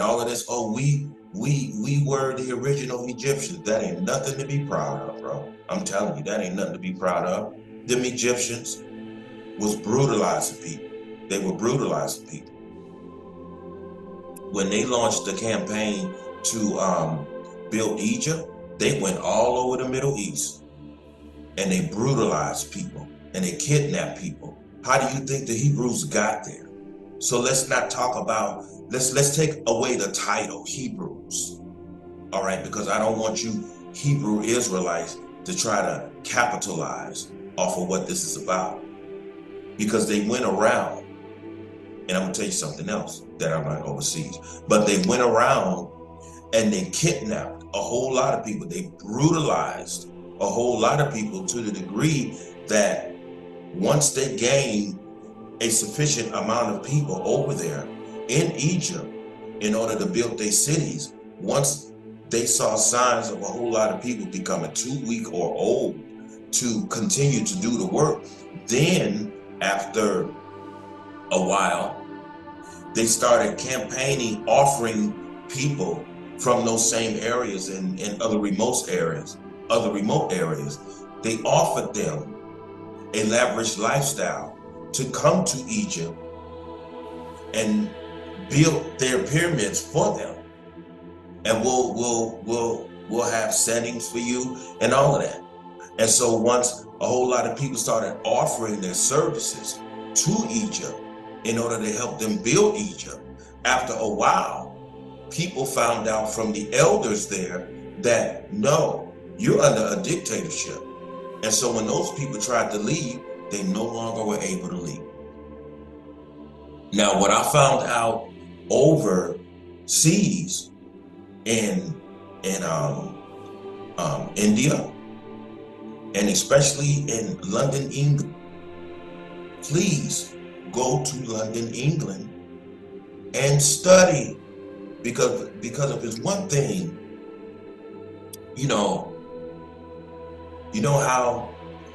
all of this, oh, we were the original Egyptians. That ain't nothing to be proud of, bro. I'm telling you, that ain't nothing to be proud of. Them Egyptians was brutalizing people. They were brutalizing people. When they launched the campaign to build Egypt, they went all over the Middle East and they brutalized people and they kidnapped people. How do you think the Hebrews got there? So let's not talk about, let's take away the title Hebrews, all right? Because I don't want you Hebrew Israelites to try to capitalize off of what this is about, because they went around, and I'm gonna tell you something else that I'm not overseas, but they went around and they kidnapped a whole lot of people. They brutalized a whole lot of people to the degree that once they gained a sufficient amount of people over there in Egypt in order to build their cities, once they saw signs of a whole lot of people becoming too weak or old to continue to do the work, then after a while, they started campaigning, offering people from those same areas and other remote areas, they offered them a lavish lifestyle to come to Egypt and build their pyramids for them. And we'll have settings for you and all of that. And so once a whole lot of people started offering their services to Egypt in order to help them build Egypt, after a while, people found out from the elders there that no, you're under a dictatorship. And so when those people tried to leave, they no longer were able to leave. Now, what I found out overseas in India, and especially in London, England, please go to London, England and study, because if it's one thing, you know how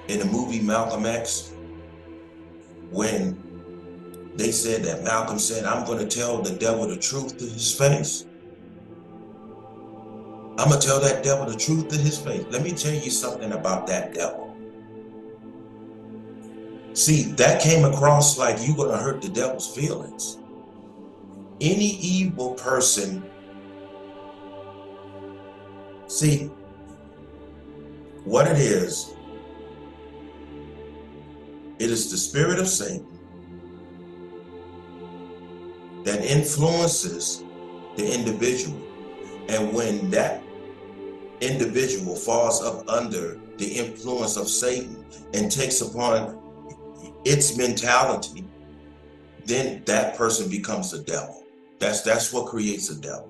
in the movie Malcolm X, when they said that Malcolm said, I'm going to tell the devil the truth to his face. I'm going to tell that devil the truth to his face. Let me tell you something about that devil. See, that came across like you're going to hurt the devil's feelings. Any evil person, see, what it is the spirit of Satan that influences the individual. And when that individual falls up under the influence of Satan and takes upon its mentality, then that person becomes a devil. That's what creates a devil.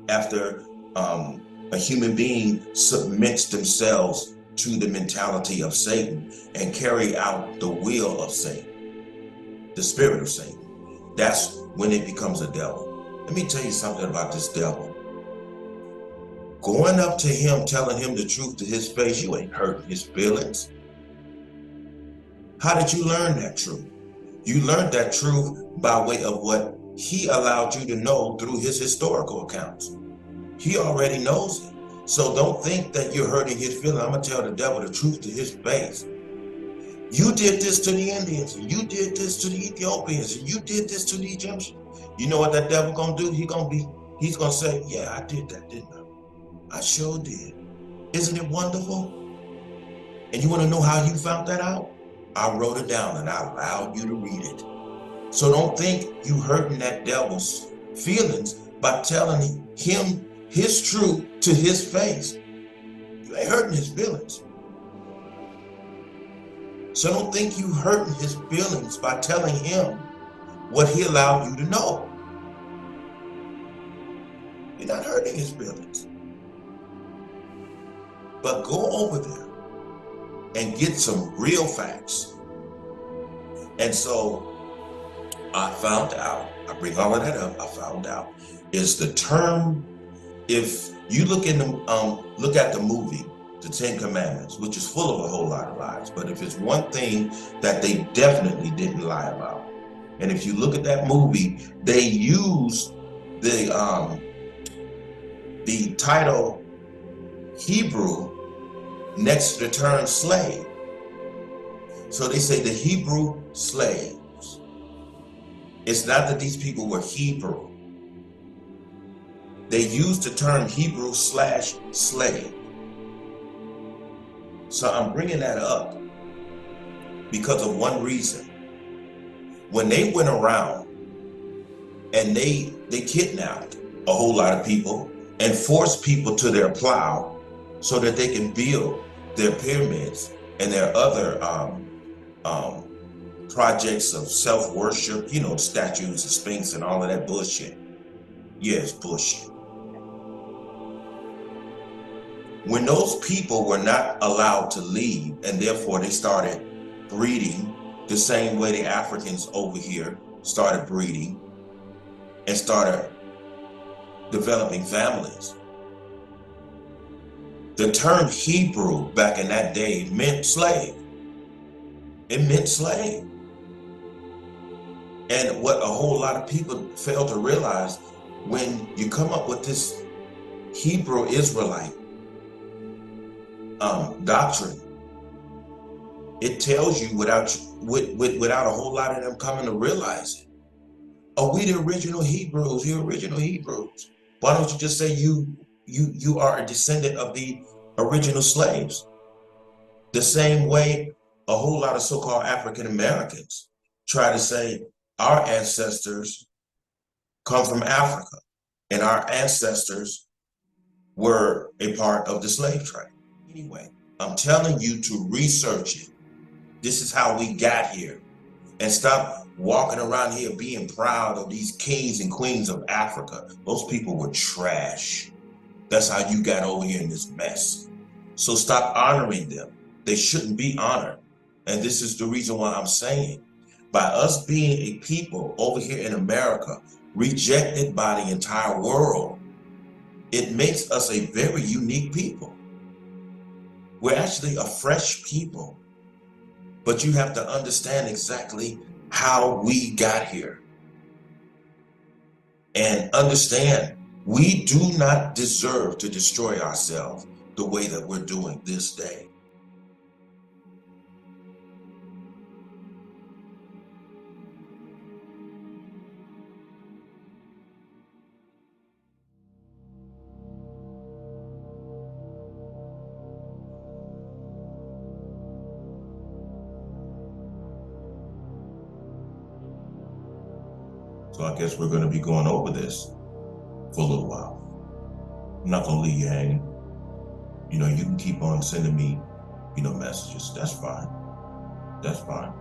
After a human being submits themselves to the mentality of Satan and carry out the will of Satan, the spirit of Satan, that's when it becomes a devil. Let me tell you something about this devil. Going up to him, telling him the truth to his face, you ain't hurting his feelings. How did you learn that truth? You learned that truth by way of what he allowed you to know through his historical accounts. He already knows it. So don't think that you're hurting his feelings. I'm going to tell the devil the truth to his face. You did this to the Indians, and you did this to the Ethiopians, and you did this to the Egyptians. You know what that devil going to do? He's going to say, yeah, I did that, didn't I? I sure did. Isn't it wonderful? And you want to know how you found that out? I wrote it down and I allowed you to read it. So don't think you hurting that devil's feelings by telling him his truth to his face. You ain't hurting his feelings. So don't think you hurting his feelings by telling him what he allowed you to know. You're not hurting his feelings. But go over there and get some real facts. And so I found out, I bring all of that up, I found out, is the term, if you look at the movie, The Ten Commandments, which is full of a whole lot of lies, but if it's one thing that they definitely didn't lie about, and if you look at that movie, they use the title Hebrew next to the term slave. So they say the Hebrew slaves. It's not that these people were Hebrew. They used the term Hebrew/slave. So I'm bringing that up because of one reason. When they went around and they kidnapped a whole lot of people and forced people to their plow so that they can build their pyramids and their other projects of self-worship, you know, statues, the Sphinx and all of that bullshit. Yes, bullshit. When those people were not allowed to leave, and therefore they started breeding the same way the Africans over here started breeding and started developing families. The term Hebrew back in that day meant slave. It meant slave. And what a whole lot of people fail to realize, when you come up with this Hebrew Israelite doctrine, it tells you without a whole lot of them coming to realize it. Are we the original Hebrews? You're original Hebrews. Why don't you just say you are a descendant of the original slaves? The same way a whole lot of so-called African Americans try to say our ancestors come from Africa and our ancestors were a part of the slave trade. Anyway, I'm telling you to research it. This is how we got here. And stop walking around here being proud of these kings and queens of Africa. Those people were trash. That's how you got over here in this mess. So stop honoring them. They shouldn't be honored. And this is the reason why I'm saying, by us being a people over here in America, rejected by the entire world, it makes us a very unique people. We're actually a fresh people. But you have to understand exactly how we got here. And understand, we do not deserve to destroy ourselves the way that we're doing this day. So I guess we're going to be going over this for a little while. I'm not going to leave you hanging. You know, you can keep on sending me, you know, messages. That's fine. That's fine.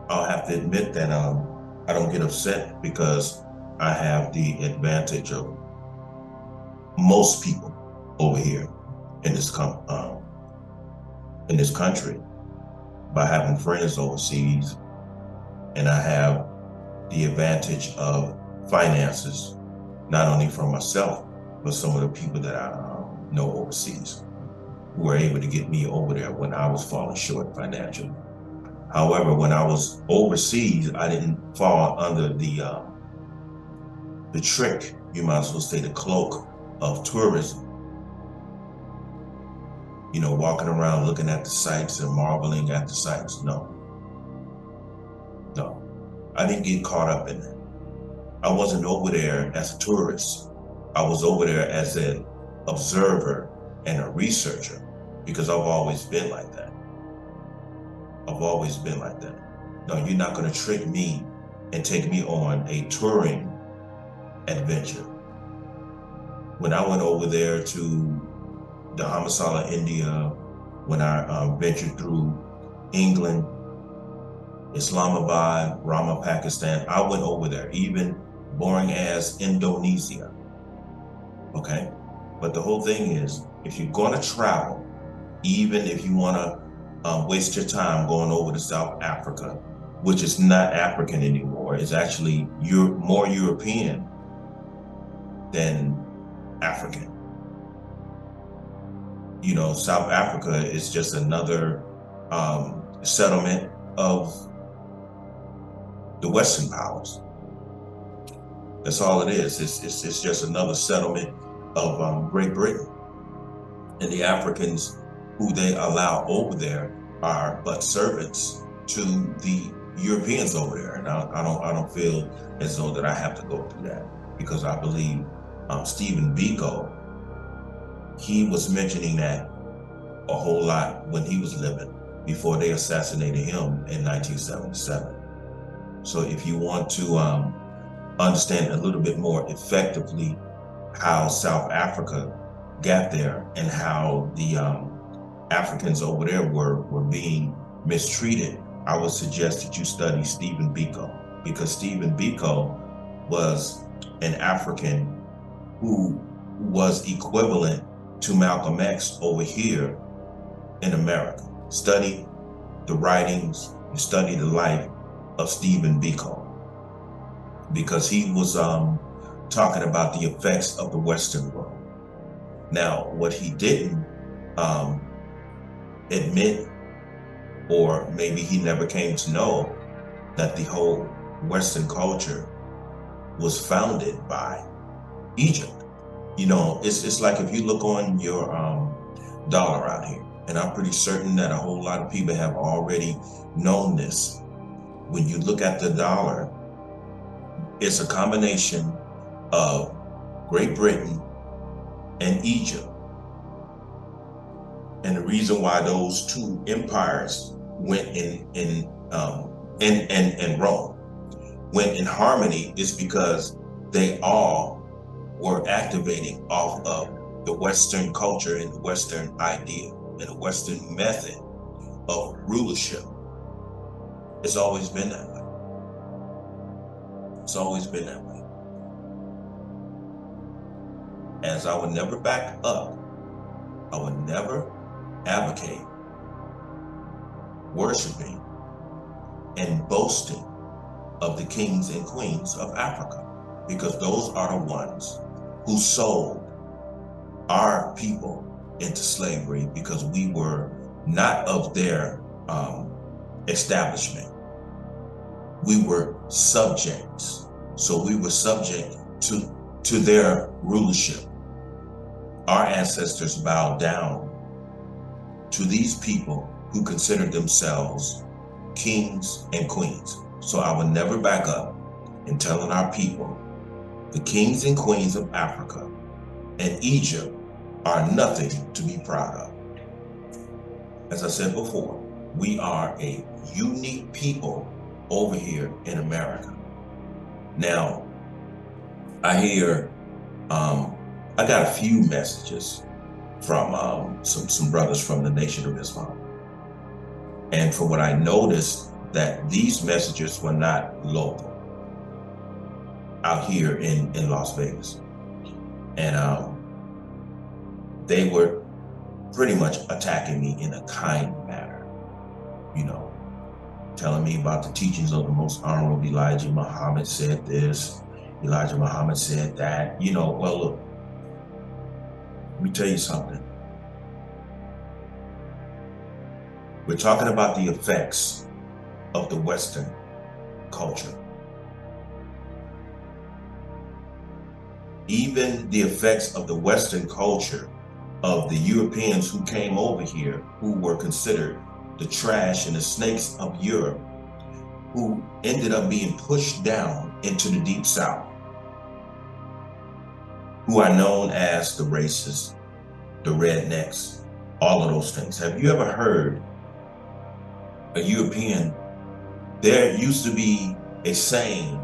I'll have to admit that I don't get upset because I have the advantage of most people over here in this country by having friends overseas, and I have the advantage of finances, not only for myself, but some of the people that I know overseas who were able to get me over there when I was falling short financially. However, when I was overseas, I didn't fall under the trick, you might as well say the cloak of tourism. You know, walking around looking at the sights and marveling at the sights. No. No. I didn't get caught up in that. I wasn't over there as a tourist. I was over there as an observer and a researcher, because I've always been like that. I've always been like that. No, you're not going to trick me and take me on a touring adventure. When I went over there to Dharamsala, India, when I ventured through England, Islamabad, Rama, Pakistan, I went over there, even boring as Indonesia. Okay? But the whole thing is, if you're going to travel, even if you want to waste your time going over to South Africa, which is not African anymore, it's actually more European than African. You know, South Africa is just another settlement of the Western powers. That's all it is. It's just another settlement of Great Britain. And the Africans who they allow over there are but servants to the Europeans over there. And I don't feel as though that I have to go through that, because I believe Stephen Biko, he was mentioning that a whole lot when he was living, before they assassinated him in 1977. So if you want to understand a little bit more effectively how South Africa got there and how the Africans over there were being mistreated, I would suggest that you study Stephen Biko, because Stephen Biko was an African who was equivalent to Malcolm X over here in America. Study the writings and study the life of Stephen Biko, because he was talking about the effects of the Western world. Now, what he didn't admit, or maybe he never came to know, that the whole Western culture was founded by Egypt. You know, it's like if you look on your dollar out here, and I'm pretty certain that a whole lot of people have already known this. When you look at the dollar, it's a combination of Great Britain and Egypt. And the reason why those two empires went in Rome went in harmony is because they all were activating off of the Western culture and the Western idea and the Western method of rulership. It's always been that way. It's always been that way. As I would never back up, I would never advocate worshiping and boasting of the kings and queens of Africa, because those are the ones who sold our people into slavery, because we were not of their establishment. We were subjects. So we were subject to their rulership. Our ancestors bowed down to these people who considered themselves kings and queens. So I would never back up in telling our people the kings and queens of Africa and Egypt are nothing to be proud of. As I said before, we are a unique people over here in America. Now, I hear, I got a few messages from some brothers from the Nation of Islam. And from what I noticed, that these messages were not local out here in Las Vegas. And they were pretty much attacking me in a kind manner, you know, telling me about the teachings of the Most Honorable Elijah Muhammad said this, Elijah Muhammad said that. You know, well, look, let me tell you something. We're talking about the effects of the Western culture. Even the effects of the Western culture of the Europeans who came over here, who were considered the trash and the snakes of Europe, who ended up being pushed down into the Deep South, who are known as the racists, the rednecks, all of those things. Have you ever heard a European? There used to be a saying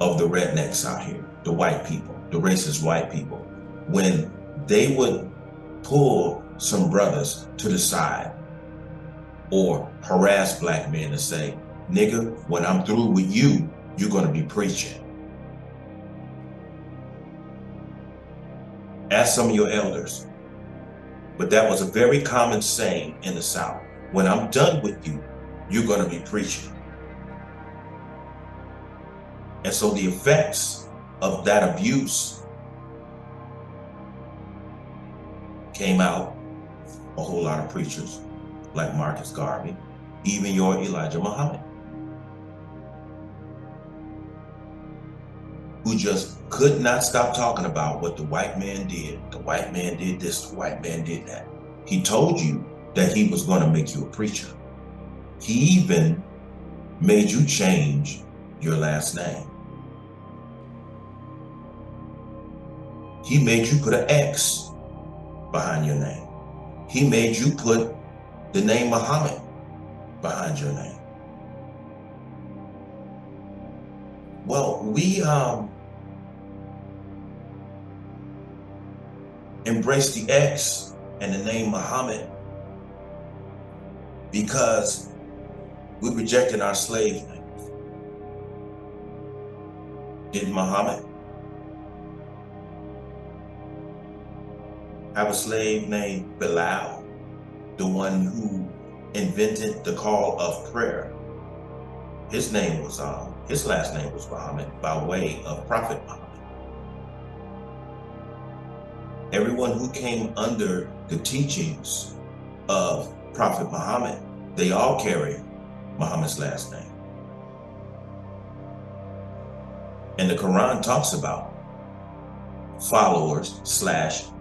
of the rednecks out here, the white people, the racist white people, when they would pull some brothers to the side or harass black men and say, nigga, when I'm through with you, you're gonna be preaching. Ask some of your elders. But that was a very common saying in the South. When I'm done with you, you're gonna be preaching. And so the effects of that abuse came out. A whole lot of preachers like Marcus Garvey, even your Elijah Muhammad. who just could not stop talking about what the white man did. The white man did this, the white man did that. He told you that he was going to make you a preacher. He even made you change your last name. He made you put an X behind your name. He made you put the name Muhammad behind your name. Well, we embrace the X and the name Muhammad because we rejected our slave names. Did Muhammad have a slave named Bilal, the one who invented the call of prayer? His last name was Muhammad by way of Prophet Muhammad. Everyone who came under the teachings of Prophet Muhammad, they all carry Muhammad's last name. And the Quran talks about followers/slaves.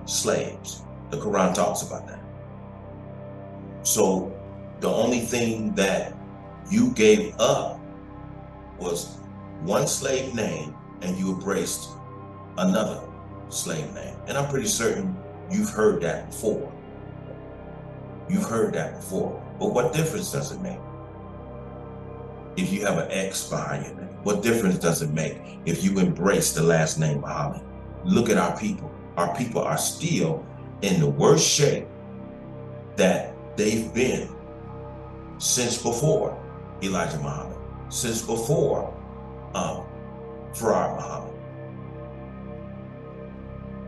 The Quran talks about that. So the only thing that you gave up was one slave name and you embraced another slave name. And I'm pretty certain you've heard that before. You've heard that before. But what difference does it make if you have an X behind your name? What difference does it make if you embrace the last name Muhammad? Look at our people. Our people are still in the worst shape that they've been since before Elijah Muhammad, since before Farad Muhammad.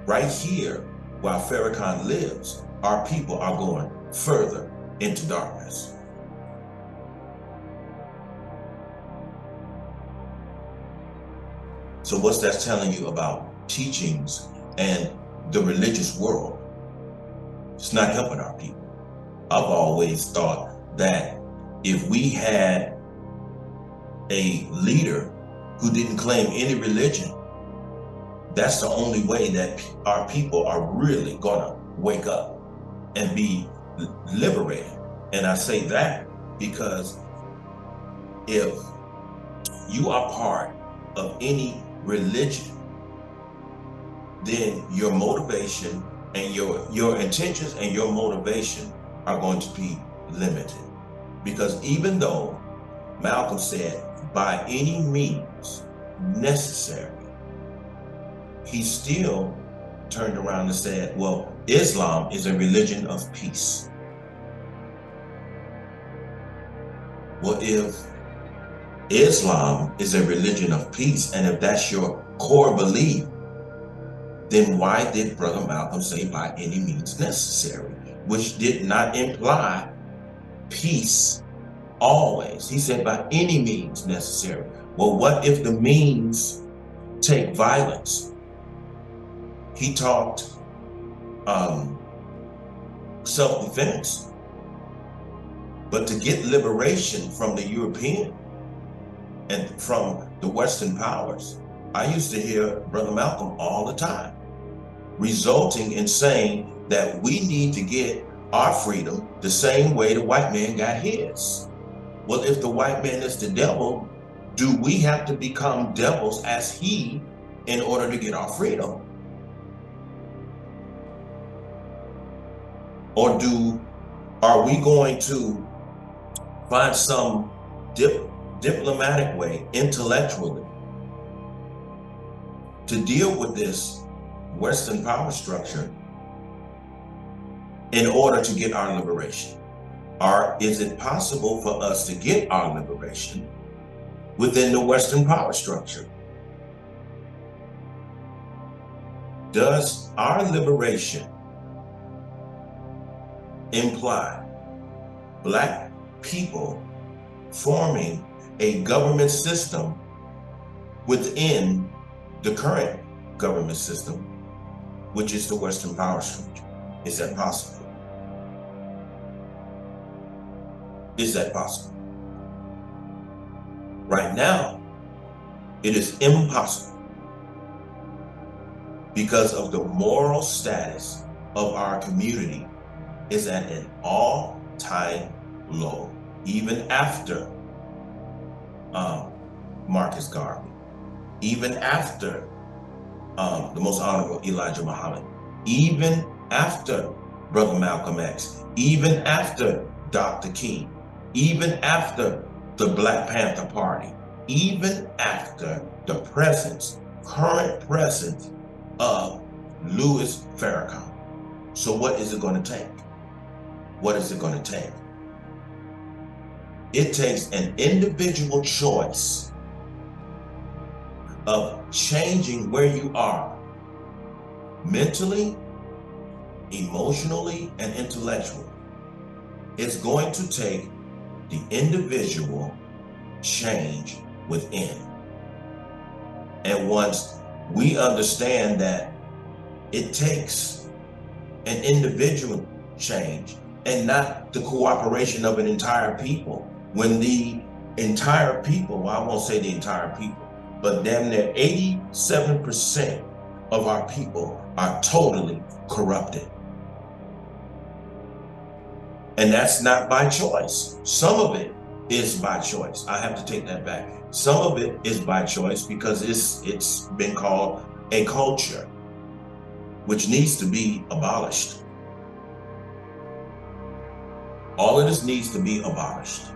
Right here, while Farrakhan lives, our people are going further into darkness. So what's that telling you about teachings and the religious world? It's not helping our people. I've always thought that if we had a leader who didn't claim any religion, that's the only way that our people are really gonna wake up and be liberated. And I say that because if you are part of any religion, then your motivation and your intentions and your motivation are going to be limited. Because even though Malcolm said, by any means necessary, he still turned around and said, well, Islam is a religion of peace. Well, if Islam is a religion of peace, and if that's your core belief, then why did Brother Malcolm say by any means necessary, which did not imply peace always? He said by any means necessary. Well, what if the means take violence? He talked self-defense, but to get liberation from the European and from the Western powers, I used to hear Brother Malcolm all the time, resulting in saying that we need to get our freedom the same way the white man got his. Well, if the white man is the devil, do we have to become devils as he in order to get our freedom? Or are we going to find some diplomatic way, intellectually, to deal with this Western power structure in order to get our liberation? Or is it possible for us to get our liberation within the Western power structure? Does our liberation imply Black people forming a government system within the current government system, which is the Western power structure? Is that possible? Is that possible? Right now, it is impossible. because of the moral status of our community is at an all-time low, even after Marcus Garvey, even after the most honorable Elijah Muhammad, even after Brother Malcolm X, even after Dr. King, even after the Black Panther Party, even after the current presence of Louis Farrakhan. So what is it going to take? What is it going to take? It takes an individual choice of changing where you are mentally, emotionally, and intellectually. It's going to take the individual change within. And once we understand that it takes an individual change and not the cooperation of an entire people, when the entire people, well, I won't say the entire people, but damn near 87% of our people are totally corrupted. And that's not by choice. Some of it is by choice. I have to take that back. Some of it is by choice because it's been called a culture, which needs to be abolished. All of this needs to be abolished.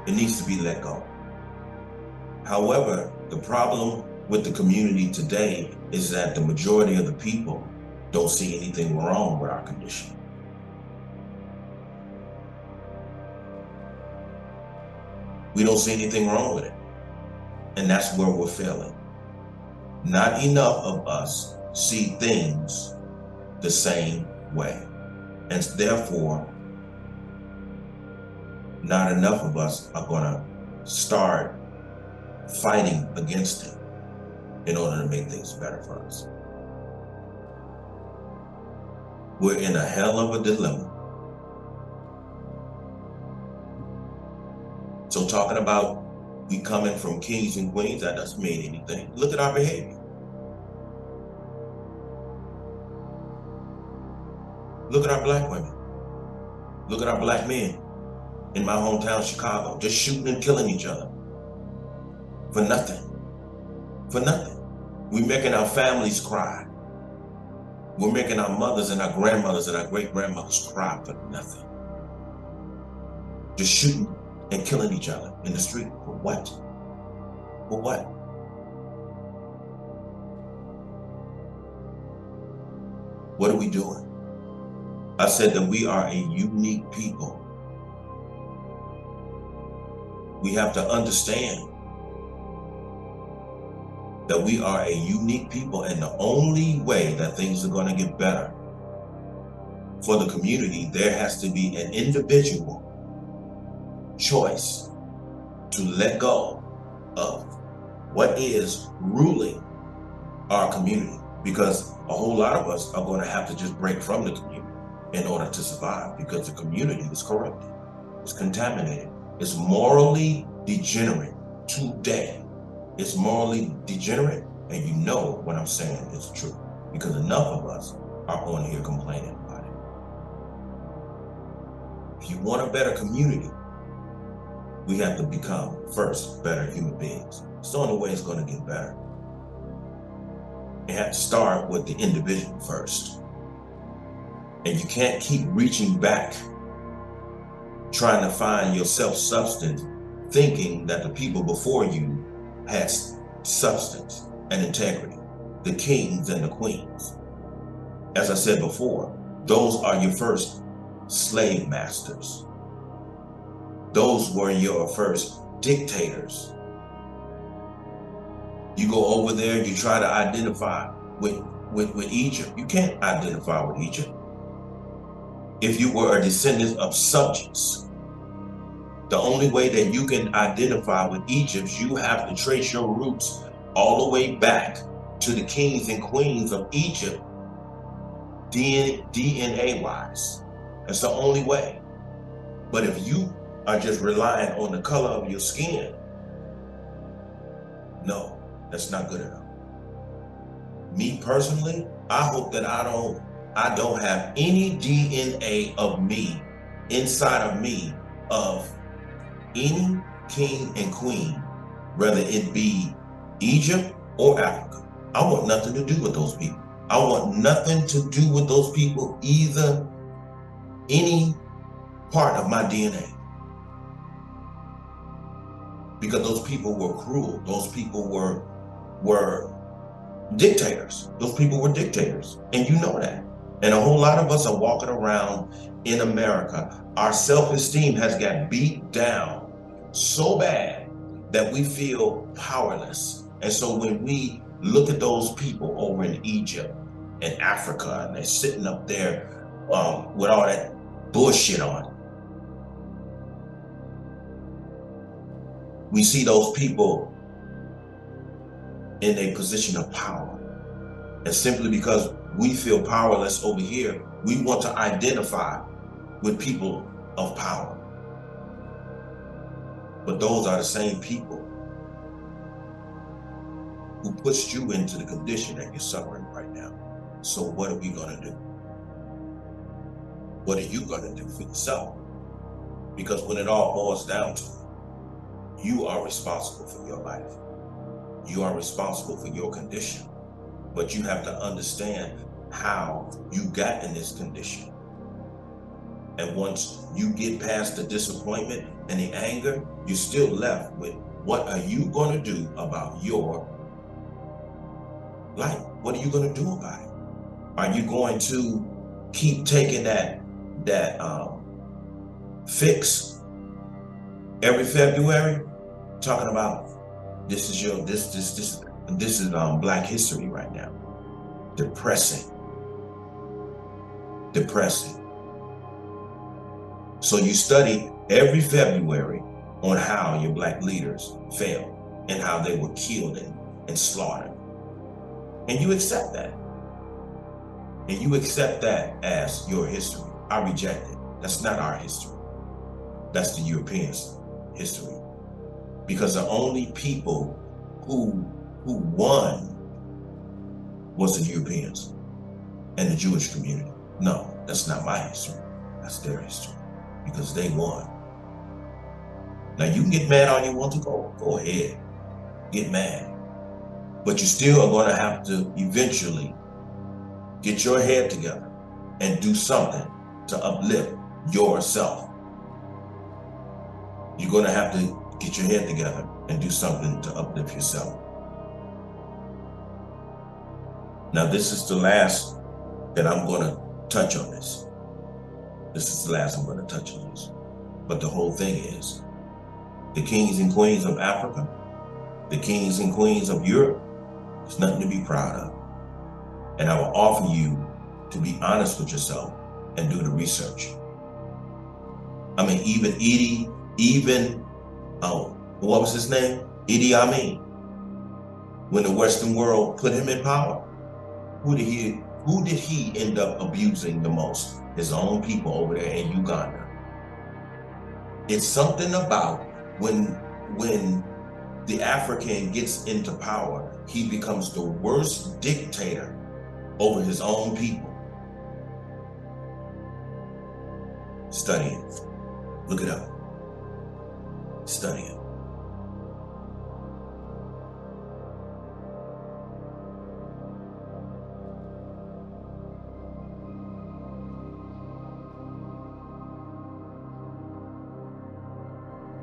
It needs to be let go. However, the problem with the community today is that the majority of the people don't see anything wrong with our condition. We don't see anything wrong with it. And that's where we're failing. Not enough of us see things the same way. And therefore, not enough of us are going to start fighting against it in order to make things better for us. We're in a hell of a dilemma. So talking about we coming from kings and queens, that doesn't mean anything. Look at our behavior. Look at our black women. Look at our black men in my hometown, Chicago, just shooting and killing each other. For nothing. For nothing. We're making our families cry. We're making our mothers and our grandmothers and our great-grandmothers cry for nothing. Just shooting and killing each other in the street. For what? For what? What are we doing? I said that we are a unique people. We have to understand that we are a unique people, and the only way that things are going to get better for the community, there has to be an individual choice to let go of what is ruling our community, because a whole lot of us are going to have to just break from the community in order to survive, because the community is corrupted, it's contaminated, it's morally degenerate today. It's morally degenerate, and you know what I'm saying is true, because enough of us are on here complaining about it. If you want a better community, we have to become, first, better human beings. It's the only way it's going to get better. You have to start with the individual first. And you can't keep reaching back, trying to find your self-substance, thinking that the people before you had substance and integrity, the kings and the queens. As I said before, those are your first slave masters. Those were your first dictators. You go over there, you try to identify with Egypt. You can't identify with Egypt. If you were a descendant of subjects, the only way that you can identify with Egypt, you have to trace your roots all the way back to the kings and queens of Egypt, DNA-wise. That's the only way. But if you are just relying on the color of your skin, no, that's not good enough. Me personally, I hope that I don't have any DNA of me inside of me of any king and queen, whether it be Egypt or Africa. I want nothing to do with those people. I want nothing to do with those people, either any part of my DNA. Because those people were cruel. Those people were dictators. Those people were dictators. And you know that. And a whole lot of us are walking around in America. Our self-esteem has got beat down so bad that we feel powerless. And so when we look at those people over in Egypt and Africa, and they're sitting up there with all that bullshit on, we see those people in a position of power. And simply because we feel powerless over here, we want to identify with people of power. But those are the same people who pushed you into the condition that you're suffering right now. So what are we gonna do? What are you gonna do for yourself? Because when it all boils down to it, you are responsible for your life. You are responsible for your condition. But you have to understand how you got in this condition. And once you get past the disappointment and the anger, you're still left with, what are you going to do about your life? What are you going to do about it? Are you going to keep taking that fix every February, talking about this is Black history right now? Depressing. So you study every February on how your Black leaders failed and how they were killed and slaughtered. And you accept that. And you accept that as your history. I reject it. That's not our history. That's the Europeans' history. Because the only people who won was the Europeans and the Jewish community. No, that's not my history. That's their history. Because they won. Now you can get mad all you want to, go ahead, get mad. But you still are going to have to eventually get your head together and do something to uplift yourself. You're going to have to get your head together and do something to uplift yourself. Now this is the last that I'm going to touch on this. This is the last I'm going to touch on this. But the whole thing is, the kings and queens of Africa, the kings and queens of Europe, there's nothing to be proud of. And I will offer you to be honest with yourself and do the research. I mean, what was his name? Idi Amin. When the Western world put him in power, who did he end up abusing the most? His own people over there in Uganda. It's something about when the African gets into power, he becomes the worst dictator over his own people. Study it. Look it up. Study it.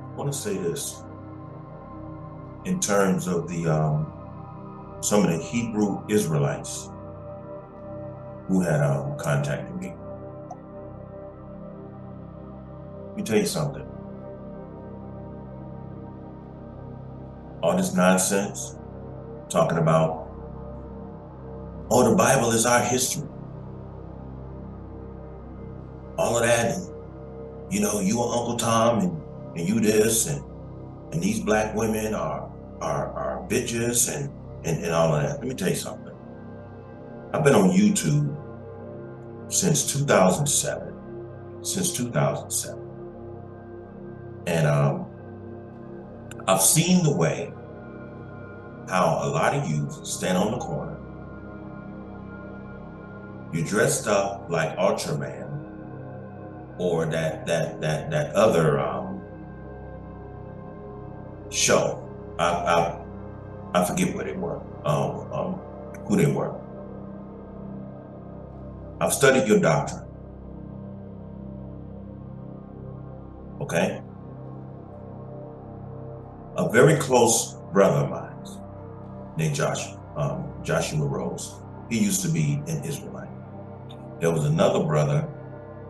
I want to say this in terms of the some of the Hebrew Israelites who had contacted me. Let me tell you something. All this nonsense talking about, oh, the Bible is our history. All of that, and you know, you are Uncle Tom and you this, and these black women are bitches and all of that. Let me tell you something. I've been on YouTube since 2007. And I've seen the way how a lot of youth stand on the corner You dressed up like Ultraman or that other show. I forget what they were. Who they were. I've studied your doctrine. Okay. A very close brother of mine named Joshua Rose. He used to be an Israelite. There was another brother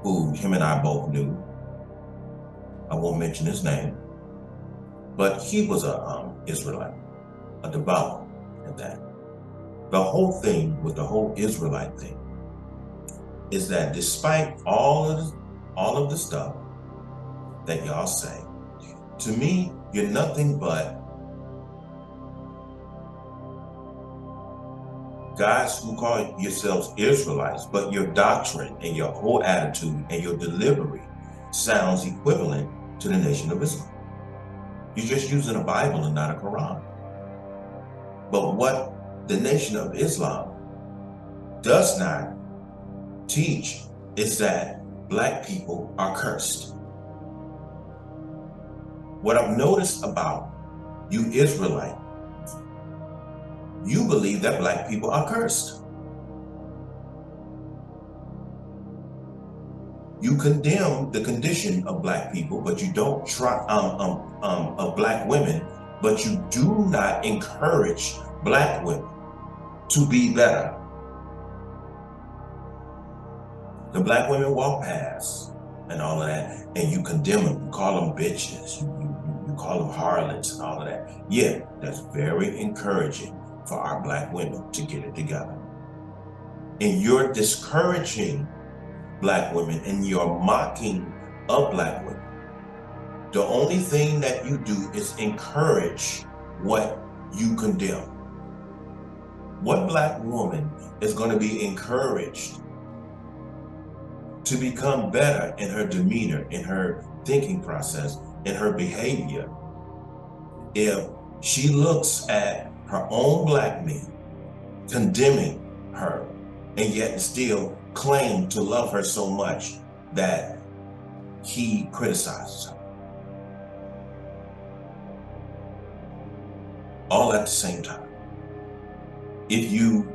who him and I both knew. I won't mention his name, but he was a Israelite, a devout one at that. The whole thing with the whole Israelite thing is that despite all of the stuff that y'all say, to me, you're nothing but guys who call yourselves Israelites, but your doctrine and your whole attitude and your delivery sounds equivalent to the Nation of Islam. You're just using a Bible and not a Quran. But what the Nation of Islam does not teach is that Black people are cursed. What I've noticed about you Israelites, you believe that Black people are cursed. You condemn the condition of Black people, but you don't try of Black women, but you do not encourage Black women to be better. The Black women walk past and all of that, and you condemn them, you call them bitches, you call them harlots and all of that. Yeah, that's very encouraging for our Black women to get it together. And you're discouraging Black women and you're mocking of Black women. The only thing that you do is encourage what you condemn. What Black woman is going to be encouraged to become better in her demeanor, in her thinking process, in her behavior, if she looks at her own Black men condemning her and yet still claim to love her so much that he criticizes her? All at the same time. If you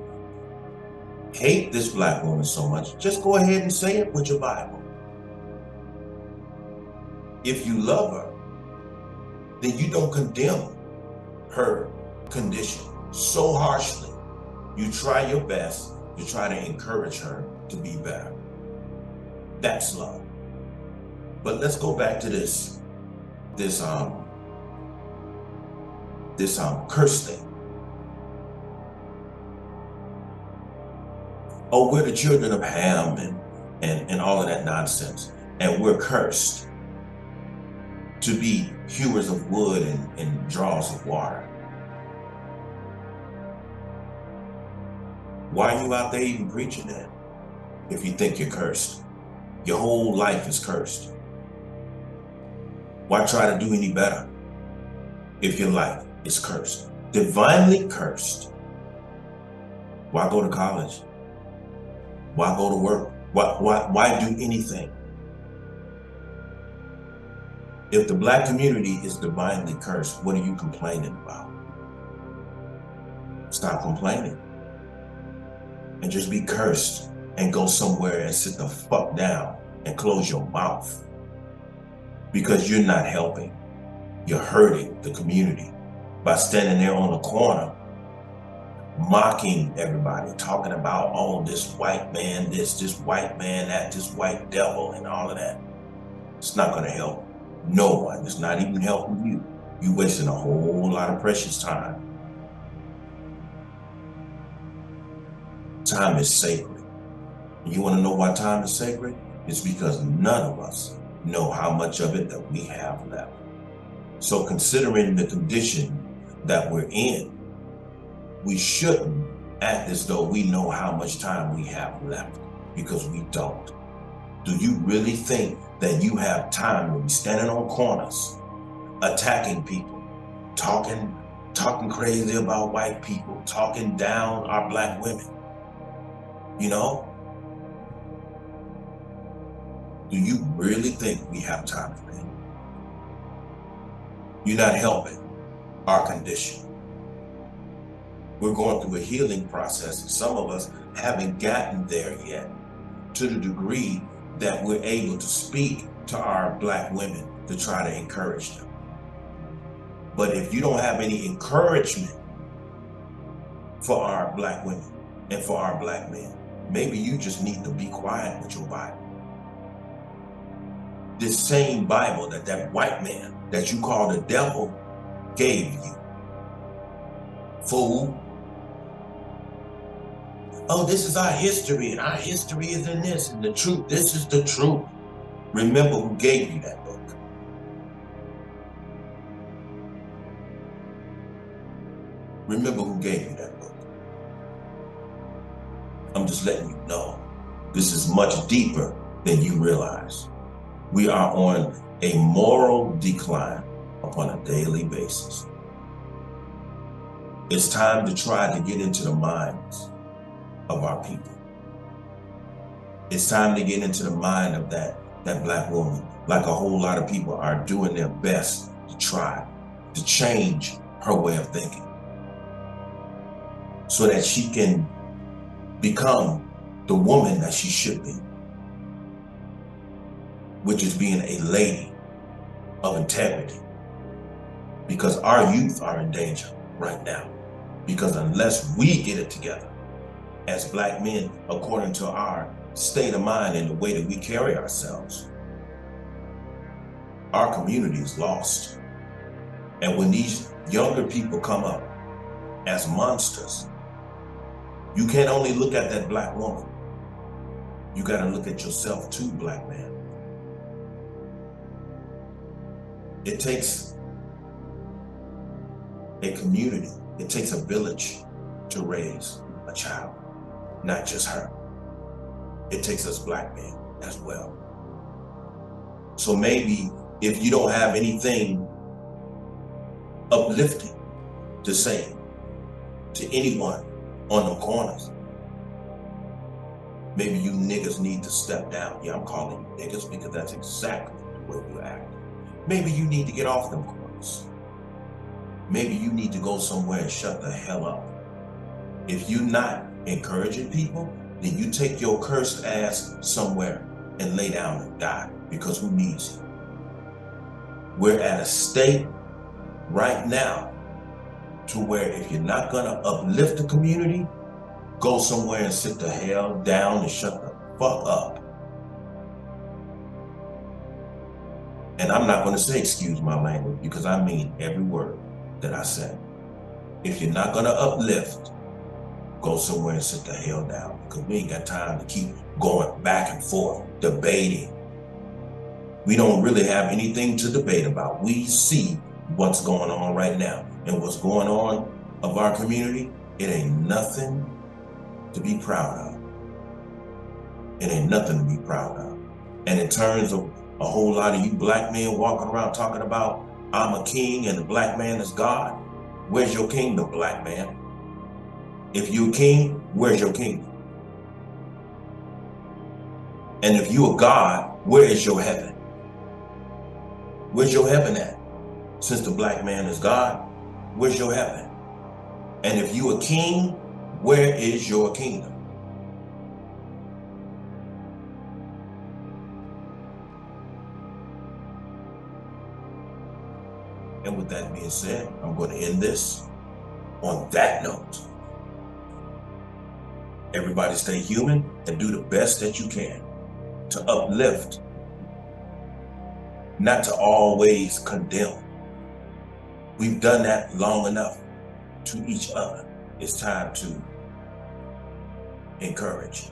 hate this Black woman so much, just go ahead and say it with your Bible. If you love her, then you don't condemn her condition so harshly. You try your best to try to encourage her to be better. That's love. But let's go back to this curse thing. Oh, we're the children of Ham and all of that nonsense. And we're cursed to be hewers of wood and drawers of water. Why are you out there even preaching that if you think you're cursed? Your whole life is cursed. Why try to do any better if your life is cursed? Divinely cursed. Why go to college? Why go to work? Why do anything? If the Black community is divinely cursed, what are you complaining about? Stop complaining and just be cursed and go somewhere and sit the fuck down and close your mouth, because you're not helping. You're hurting the community by standing there on the corner mocking everybody, talking about, oh, this white man, this white man, that, this white devil and all of that. It's not going to help no one. It's not even helping you. You're wasting a whole lot of precious time. Time is sacred. And you want to know why time is sacred? It's because none of us know how much of it that we have left. So considering the condition that we're in, we shouldn't act as though we know how much time we have left, because we don't. Do you really think that you have time to be standing on corners, attacking people, talking crazy about white people, talking down our Black women? You know, Do you really think we have time for that? You're not helping our condition. We're going through a healing process. Some of us haven't gotten there yet to the degree that we're able to speak to our Black women to try to encourage them. But if you don't have any encouragement for our Black women and for our Black men, maybe you just need to be quiet with your Bible. This same Bible that white man that you call the devil gave you. Fool. Oh, this is our history, and our history is in this, and the truth, this is the truth. Remember who gave you that book. Remember who gave you that book. I'm just letting you know, this is much deeper than you realize. We are on a moral decline upon a daily basis. It's time to try to get into the minds of our people. It's time to get into the mind of that Black woman, like a whole lot of people are doing their best to try to change her way of thinking so that she can become the woman that she should be, which is being a lady of integrity. Because our youth are in danger right now. Because unless we get it together as Black men, according to our state of mind and the way that we carry ourselves, our community is lost. And when these younger people come up as monsters, you can't only look at that Black woman. You got to look at yourself too, Black man. It takes a community. It takes a village to raise a child, not just her. It takes us Black men as well. So maybe if you don't have anything uplifting to say to anyone on them corners, maybe you niggas need to step down. Yeah, I'm calling you niggas because that's exactly the way you act. Maybe you need to get off them corners. Maybe you need to go somewhere and shut the hell up. If you're not encouraging people, then you take your cursed ass somewhere and lay down and die, because who needs you? We're at a state right now to where if you're not gonna uplift the community, go somewhere and sit the hell down and shut the fuck up. And I'm not gonna say excuse my language, because I mean every word that I said. If you're not gonna uplift, go somewhere and sit the hell down, because we ain't got time to keep going back and forth, debating. We don't really have anything to debate about. We see what's going on right now, and what's going on of our community, it ain't nothing to be proud of. It ain't nothing to be proud of. And in terms of a whole lot of you Black men walking around talking about, I'm a king and the Black man is God, where's your kingdom, Black man? If you're a king, where's your kingdom? And if you're a God, where is your heaven? Where's your heaven at? Since the Black man is God, where's your heaven? And if you're a king, where is your kingdom? And with that being said, I'm going to end this on that note. Everybody stay human and do the best that you can to uplift, not to always condemn. We've done that long enough to each other. It's time to encourage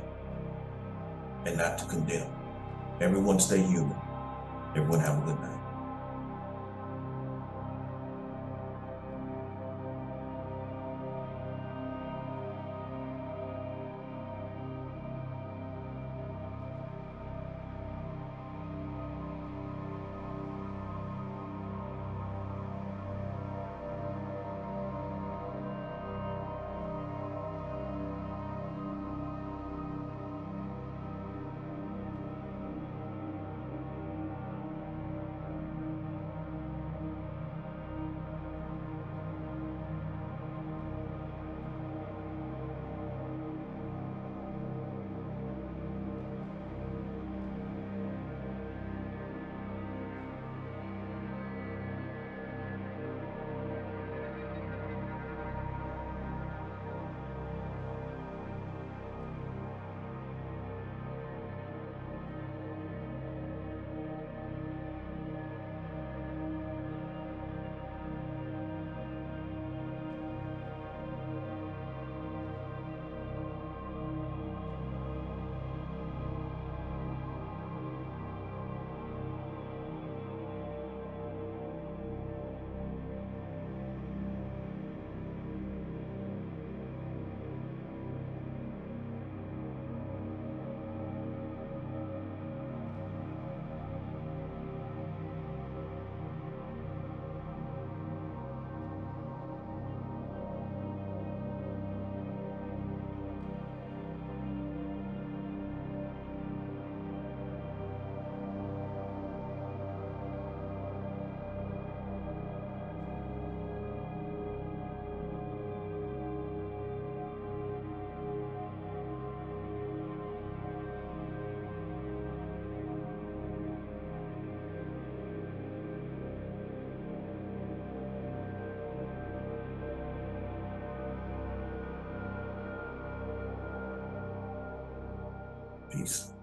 and not to condemn. Everyone stay human. Everyone have a good night. Peace.